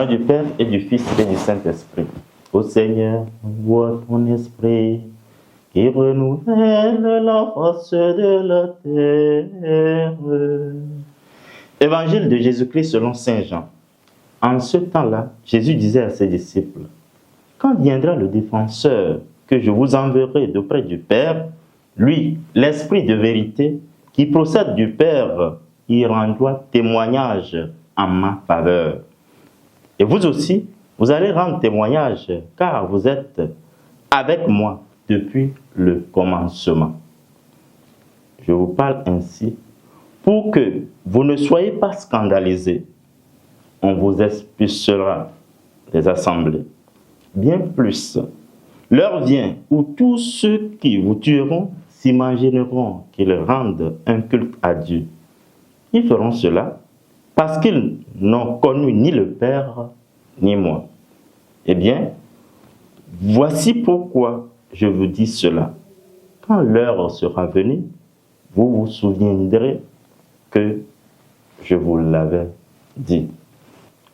nom du Père et du Fils et du Saint-Esprit. Ô Seigneur, envoie ton esprit qui renouvelle la face de la terre. Évangile de Jésus-Christ selon Saint Jean. En ce temps-là, Jésus disait à ses disciples, « Quand viendra le défenseur que je vous enverrai d'auprès du Père, lui, l'Esprit de vérité, qui procède du Père, il rendra témoignage en ma faveur. Et vous aussi, vous allez rendre témoignage, car vous êtes avec moi depuis le commencement. » Je vous parle ainsi pour que vous ne soyez pas scandalisés. On vous expulsera des assemblées. Bien plus, l'heure vient où tous ceux qui vous tueront s'imagineront qu'ils rendent un culte à Dieu. Ils feront cela parce qu'ils n'ont connu ni le Père ni moi. Eh bien, voici pourquoi je vous dis cela. Quand l'heure sera venue, vous vous souviendrez que je vous l'avais dit.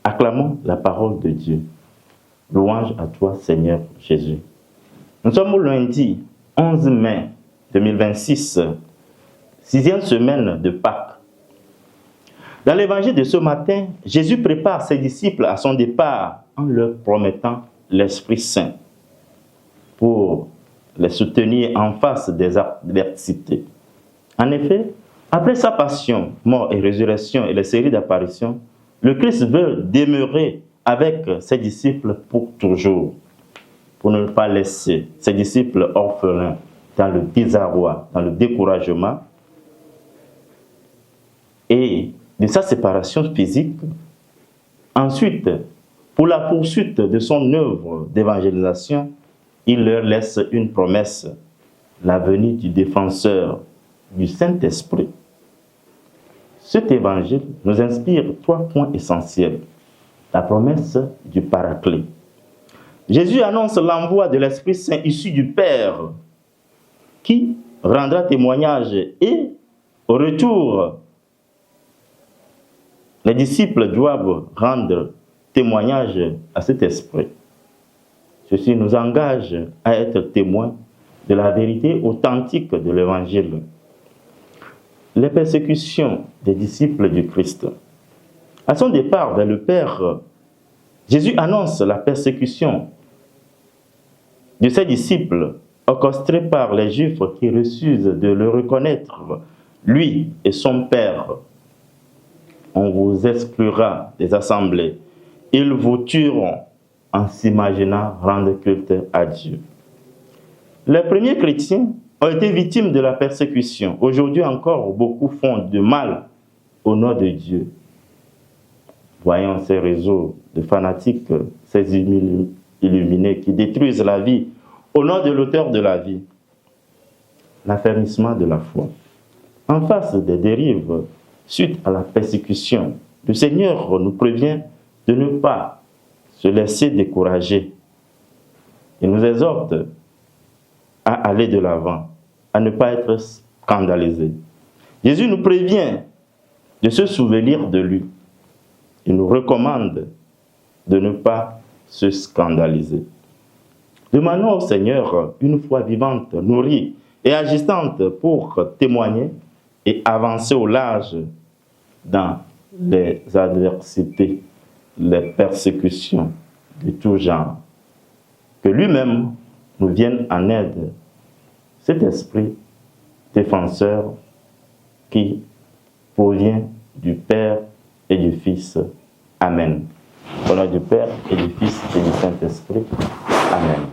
Acclamons la parole de Dieu. Louange à toi, Seigneur Jésus. Nous sommes au lundi 11 mai 2026, 6e semaine de Pâques. Dans l'évangile de ce matin, Jésus prépare ses disciples à son départ en leur promettant l'Esprit Saint pour les soutenir en face des adversités. En effet, après sa passion, mort et résurrection et les séries d'apparitions, le Christ veut demeurer avec ses disciples pour toujours, pour ne pas laisser ses disciples orphelins dans le désarroi, dans le découragement et de sa séparation physique. Ensuite, pour la poursuite de son œuvre d'évangélisation, il leur laisse une promesse, la venue du défenseur, du Saint-Esprit. Cet évangile nous inspire 3 points essentiels. La promesse du Paraclet. Jésus annonce l'envoi de l'Esprit Saint issu du Père, qui rendra témoignage et, au retour, les disciples doivent rendre témoignage à cet esprit. Ceci nous engage à être témoins de la vérité authentique de l'Évangile. Les persécutions des disciples du Christ. À son départ vers le Père, Jésus annonce la persécution de ses disciples orchestrée par les Juifs qui refusent de le reconnaître, lui et son Père. On vous exclura des assemblées. Ils vous tueront en s'imaginant rendre culte à Dieu. Les premiers chrétiens ont été victimes de la persécution. Aujourd'hui encore, beaucoup font du mal au nom de Dieu. Voyons ces réseaux de fanatiques, ces illuminés qui détruisent la vie au nom de l'auteur de la vie. L'affermissement de la foi. En face des dérives, suite à la persécution, le Seigneur nous prévient de ne pas se laisser décourager. Il nous exhorte à aller de l'avant, à ne pas être scandalisé. Jésus nous prévient de se souvenir de lui. Il nous recommande de ne pas se scandaliser. Demandons au Seigneur une foi vivante, nourrie et agissante pour témoigner et avancer au large dans les adversités, les persécutions de tout genre. Que lui-même nous vienne en aide, cet esprit défenseur qui provient du Père et du Fils. Amen. Au nom du Père et du Fils et du Saint-Esprit. Amen.